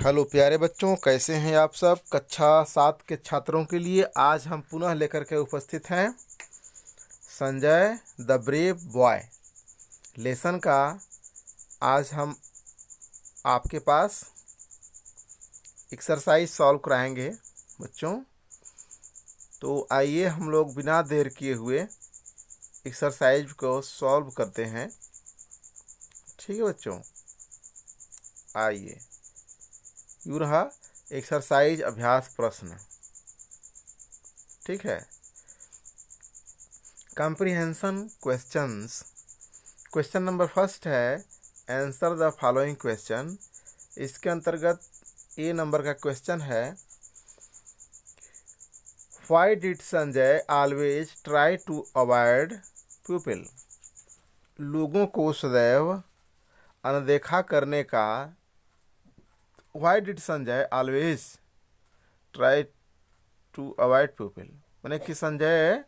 Hello प्यारे बच्चों, कैसे हैं आप सब। कक्षा 7 के छात्रों के लिए आज हम पुनः लेकर के उपस्थित हैं Sanjay the brave boy lesson का। आज हम आपके पास एक्सरसाइज सॉल्व कराएंगे बच्चों। तो आइए हम लोग बिना देर किए हुए एक्सरसाइज को सॉल्व करते हैं। ठीक है बच्चों, आइए। यूँ रहा एक्सरसाइज अभ्यास प्रश्न। ठीक है, comprehension questions. Question number first है आंसर द फॉलोइंग क्वेश्चन। इसके अंतर्गत ए नंबर का क्वेश्चन है why did Sanjay always try to avoid people. लोगों को सदैव अनदेखा करने का। Why did Sanjay always try to avoid people, माने कि संजय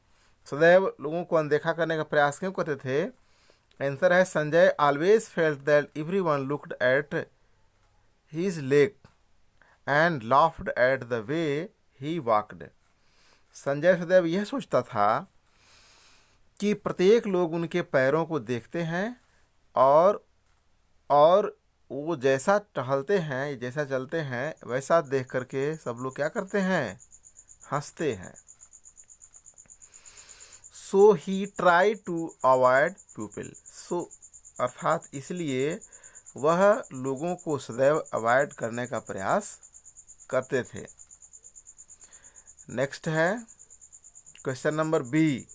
सदैव लोगों को अनदेखा करने का प्रयास क्यों करते थे। आंसर है Sanjay always felt that everyone looked at his leg and laughed at the way he walked. Sanjay सदैव यह सोचता था कि प्रत्येक लोग उनके पैरों को देखते हैं और वो जैसा टहलते हैं, जैसा चलते हैं, वैसा देख करके सब लोग क्या करते हैं, हंसते हैं। सो ही ट्राई टू अवॉइड पीपल। सो अर्थात इसलिए वह लोगों को सदैव अवॉइड करने का प्रयास करते थे। नेक्स्ट है क्वेश्चन नंबर बी।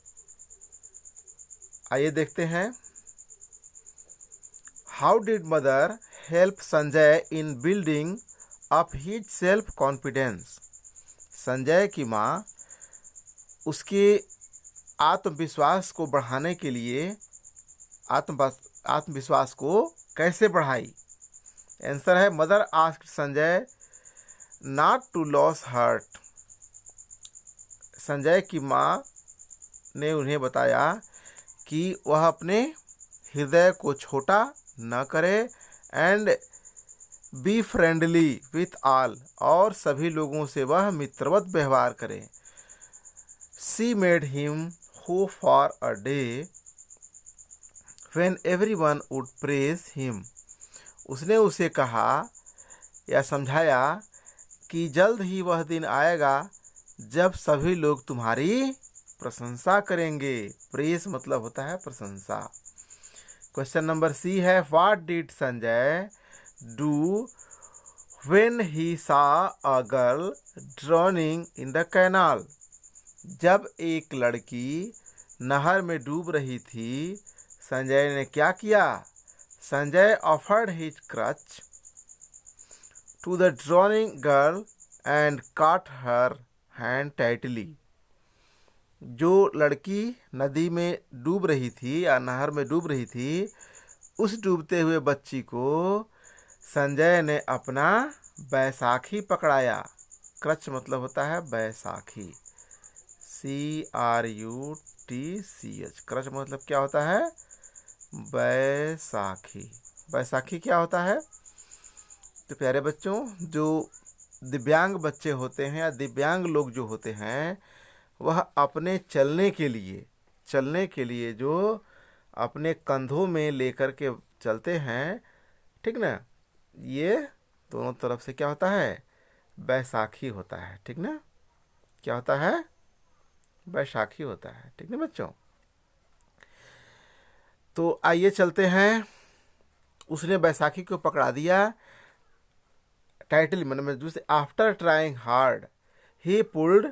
आइए देखते हैं। How did mother help Sanjay in building up his self confidence. Sanjay की माँ उसके आत्मविश्वास को बढ़ाने के लिए आत्मविश्वास को कैसे बढ़ाई। आंसर है mother asked Sanjay not to lose heart. Sanjay की माँ ने उन्हें बताया कि वह अपने हृदय को छोटा न करे and be friendly with all, और सभी लोगों से वह मित्रवत व्यवहार करे। She made him hope for a day when everyone would praise him. उसने उसे कहा या समझाया कि जल्द ही वह दिन आएगा जब सभी लोग तुम्हारी प्रशंसा करेंगे। प्रेज मतलब होता है प्रशंसा। क्वेश्चन नंबर सी है what did Sanjay do when he saw a girl drowning in the canal. जब एक लड़की नहर में डूब रही थी, संजय ने क्या किया। Sanjay offered his crutch to the drowning girl and caught her hand tightly. जो लड़की नदी में डूब रही थी या नहर में डूब रही थी, उस डूबते हुए बच्ची को संजय ने अपना बैसाखी पकड़ाया। क्रच मतलब होता है बैसाखी, CRUTCH। क्रच मतलब क्या होता है, बैसाखी। बैसाखी क्या होता है। तो प्यारे बच्चों, जो दिव्यांग बच्चे होते हैं या दिव्यांग लोग जो होते हैं, वह अपने चलने के लिए जो अपने कंधों में लेकर के चलते हैं, ठीक ना, ये दोनों तरफ से क्या होता है, बैसाखी होता है। ठीक ना, क्या होता है, बैसाखी होता है। ठीक ना बच्चों। तो आइए चलते हैं। उसने बैसाखी को पकड़ा दिया। टाइटल में दूसरे after trying hard he pulled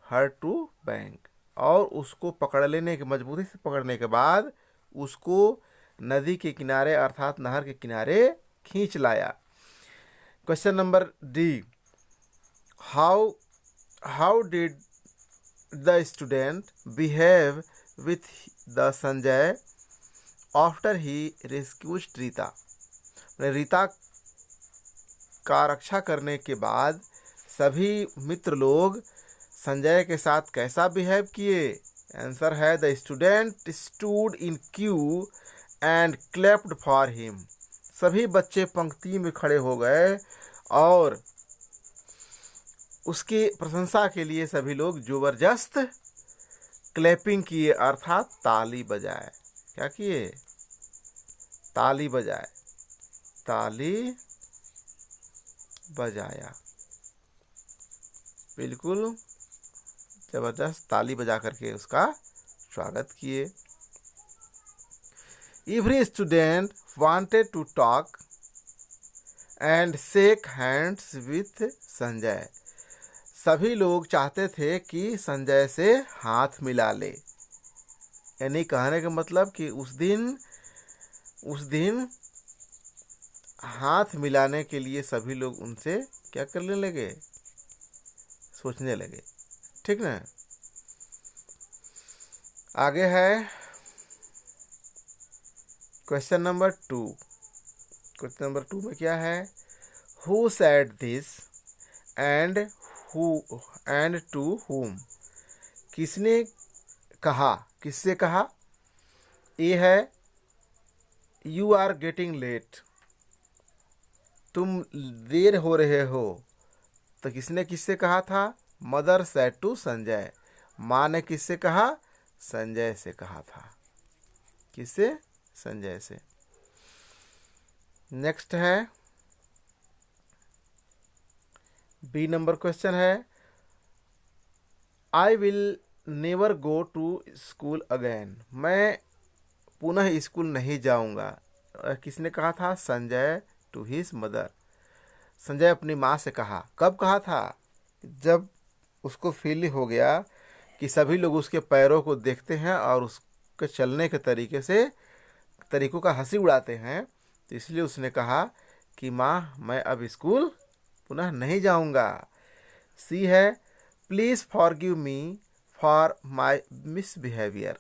her to bank. और उसको पकड़ लेने के, मजबूरी से पकड़ने के बाद उसको नदी के किनारे अर्थात नहर के किनारे खींच लाया। Question number D. How did the student behave with the Sanjay after he rescued Rita. Rita का रक्षा करने के बाद सभी मित्र लोग संजय के साथ कैसा बिहेव किए। आंसर है the student stood in Q and clapped for him. सभी बच्चे पंक्ति में खड़े हो गए और उसकी प्रशंसा के लिए सभी लोग जबरदस्त क्लैपिंग किए, अर्थात ताली बजाए। क्या किए? ताली बजाए, ताली बजाया, बिल्कुल जबरदस्त ताली बजा करके उसका स्वागत किए। Every student wanted to talk and shake hands with Sanjay. सभी लोग चाहते थे कि संजय से हाथ मिला ले। यानी कहने का मतलब कि उस दिन हाथ मिलाने के लिए सभी लोग उनसे क्या करने लगे? सोचने लगे। ठीक ना? आगे है क्वेश्चन नंबर 2। क्वेश्चन नंबर 2 में क्या है? Who said this and to whom? किसने कहा? किससे कहा? ये है यू आर गेटिंग लेट, तुम देर हो रहे हो। तो किसने किससे कहा था? Mother said to Sanjay. माँ ने किससे कहा? संजय से कहा था। किससे? संजय से। नेक्स्ट है बी नंबर क्वेश्चन है I will never go to school again. मैं पुनः स्कूल नहीं जाऊंगा। किसने कहा था? Sanjay to his mother. Sanjay अपनी माँ से कहा। कब कहा था? जब उसको फील हो गया कि सभी लोग उसके पैरों को देखते हैं और उसके चलने के तरीकों का हंसी उड़ाते हैं, तो इसलिए उसने कहा कि माँ मैं अब स्कूल पुनः नहीं जाऊंगा। सी है please forgive me for my misbehaviour.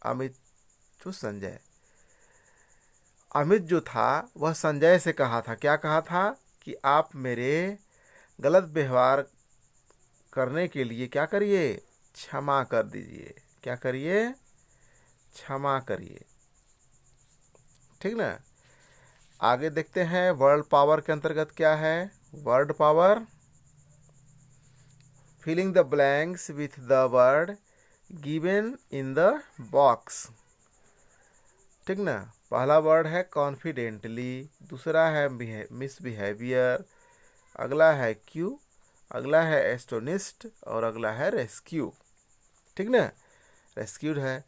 Amit to Sanjay. Amit जो था वह संजय से कहा था। क्या कहा था? कि आप मेरे गलत व्यवहार करने के लिए क्या करिए? क्षमा कर दीजिए। क्या करिए? क्षमा करिए। ठीक ना? आगे देखते हैं वर्ड पावर के अंतर्गत क्या है। Word power, filling the blanks with the word given in the box. ठीक ना? पहला वर्ड है कॉन्फिडेंटली, दूसरा है मिसबिहेवियर, अगला है क्यू, अगला है एस्टोनिस्ट और अगला है रेस्क्यू। ठीक ना? रेस्क्यूड है।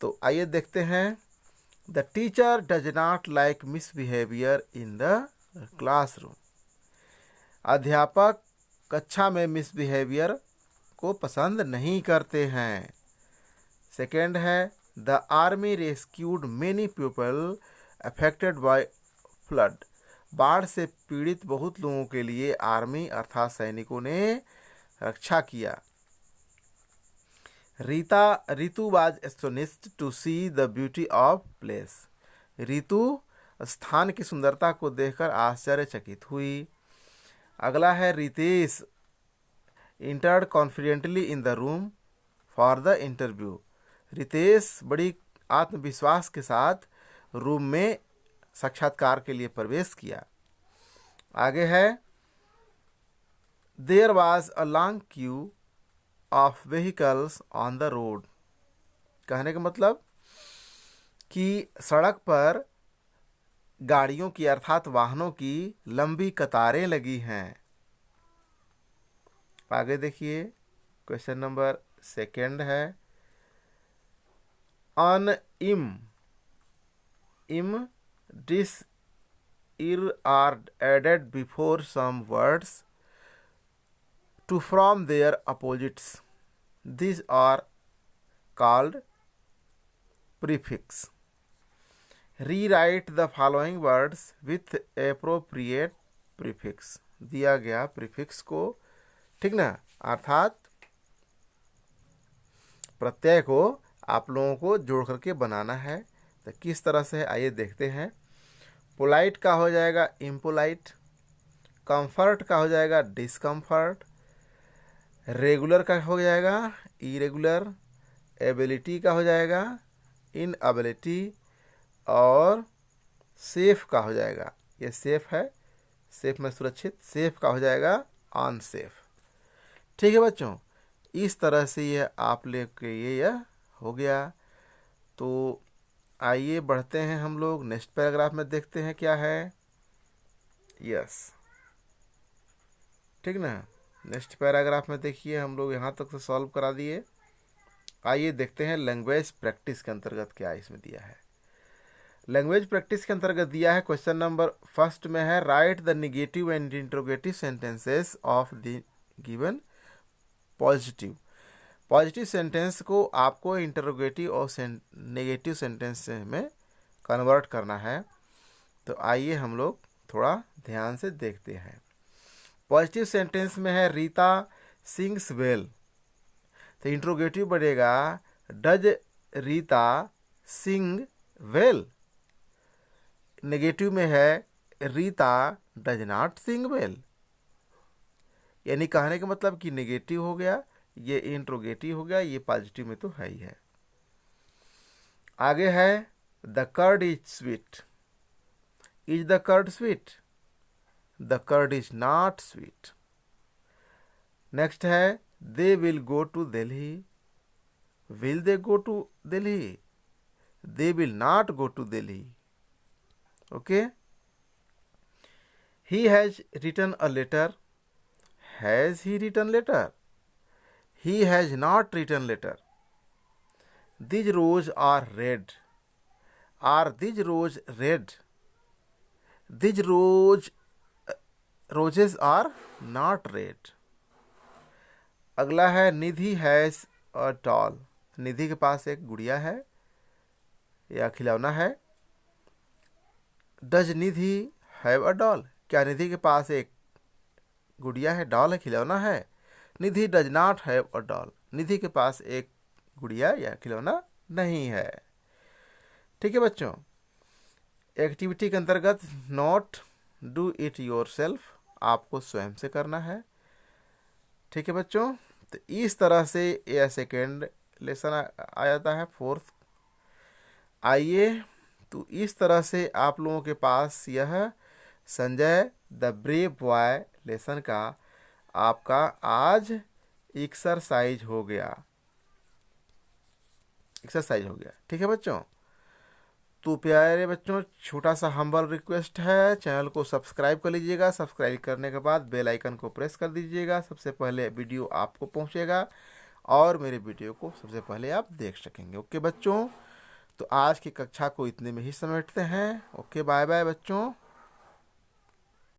तो आइए देखते हैं। The teacher does not like misbehaviour in the classroom. अध्यापक कक्षा में मिसबिहेवियर को पसंद नहीं करते हैं। सेकेंड है the army rescued many people affected by flood. बाढ़ से पीड़ित बहुत लोगों के लिए आर्मी अर्थात सैनिकों ने रक्षा किया। Ritu was astonished to see the beauty of place. Ritu स्थान की सुंदरता को देखकर आश्चर्यचकित हुई। अगला है Ritesh entered confidently in the room for the interview. Ritesh बड़ी आत्मविश्वास के साथ रूम में साक्षात्कार के लिए प्रवेश किया। आगे है there was a long queue of vehicles on the road. कहने का मतलब कि सड़क पर गाड़ियों की अर्थात वाहनों की लंबी कतारें लगी हैं। आगे देखिए क्वेश्चन नंबर 2 है ऑन इम this ir are added before some words to form their opposites. These are called prefix. Rewrite the following words with appropriate prefix. दिया गया prefix को, ठीक ना, अर्थात प्रत्यय को आप लोगों को जोड़ करके बनाना है। तो किस तरह से है आइए देखते हैं। पोलाइट का हो जाएगा इम्पोलाइट, कंफर्ट का हो जाएगा डिसकम्फर्ट, रेगुलर का हो जाएगा इरेगुलर, एबिलिटी का हो जाएगा इनएबिलिटी और सेफ का हो जाएगा, ये सेफ है सेफ में सुरक्षित, सेफ का हो जाएगा अनसेफ। ठीक है बच्चों, इस तरह से यह आप लोग के यह हो गया। तो आइए बढ़ते हैं हम लोग नेक्स्ट पैराग्राफ में, देखते हैं क्या है। यस, ठीक ना। नेक्स्ट पैराग्राफ में देखिए हम लोग यहाँ तक तो सॉल्व करा दिए। आइए देखते हैं लैंग्वेज प्रैक्टिस के अंतर्गत क्या इसमें दिया है। लैंग्वेज प्रैक्टिस के अंतर्गत दिया है, क्वेश्चन नंबर फर्स्ट में है, right the negative and interrogative sentences of the given positive. Positive sentence को आपको इंटरोगेटिव और नेगेटिव सेंटेंस में कन्वर्ट करना है। तो आइए हम लोग थोड़ा ध्यान से देखते हैं। पॉजिटिव सेंटेंस में है रीता सिंग्स वेल, तो इंट्रोगेटिव बढ़ेगा does Rita Singh well. Negative में है Rita does not Singh well, यानी कहने का मतलब कि नेगेटिव हो गया, ये इंट्रोगेटिव हो गया, ये पॉजिटिव में तो है ही है। आगे है the curd is sweet, is the curd sweet, the curd is not sweet. Next है they will go to Delhi, will they go to Delhi, they will not go to Delhi. Okay, he has written a letter, has he written letter, he has not written letter. These roses are red, are these roses red, these roses are not red. अगला है निधि has a doll, Nidhi के पास एक गुड़िया है या खिलौना है। Does Nidhi have a doll, क्या निधि के पास एक गुड़िया है, डॉल है, खिलौना है। Nidhi does not have a doll, Nidhi के पास एक गुड़िया या खिलौना नहीं है। ठीक है बच्चों, एक्टिविटी के अंतर्गत नोट डू इट योरसेल्फ, आपको स्वयं से करना है। ठीक है बच्चों, तो इस तरह से यह सेकेंड लेसन आ जाता है, फोर्थ। आइए, तो इस तरह से आप लोगों के पास यह Sanjay the brave boy lesson का आपका आज एक्सरसाइज हो गया, एक्सरसाइज हो गया। ठीक है बच्चों, तो प्यारे बच्चों, छोटा सा हम्बल रिक्वेस्ट है, चैनल को सब्सक्राइब कर लीजिएगा। सब्सक्राइब करने के बाद बेल आइकन को प्रेस कर दीजिएगा, सबसे पहले वीडियो आपको पहुंचेगा और मेरे वीडियो को सबसे पहले आप देख सकेंगे। ओके बच्चों, तो आज की कक्षा को इतने में ही समेटते हैं। ओके, बाय बाय बच्चों।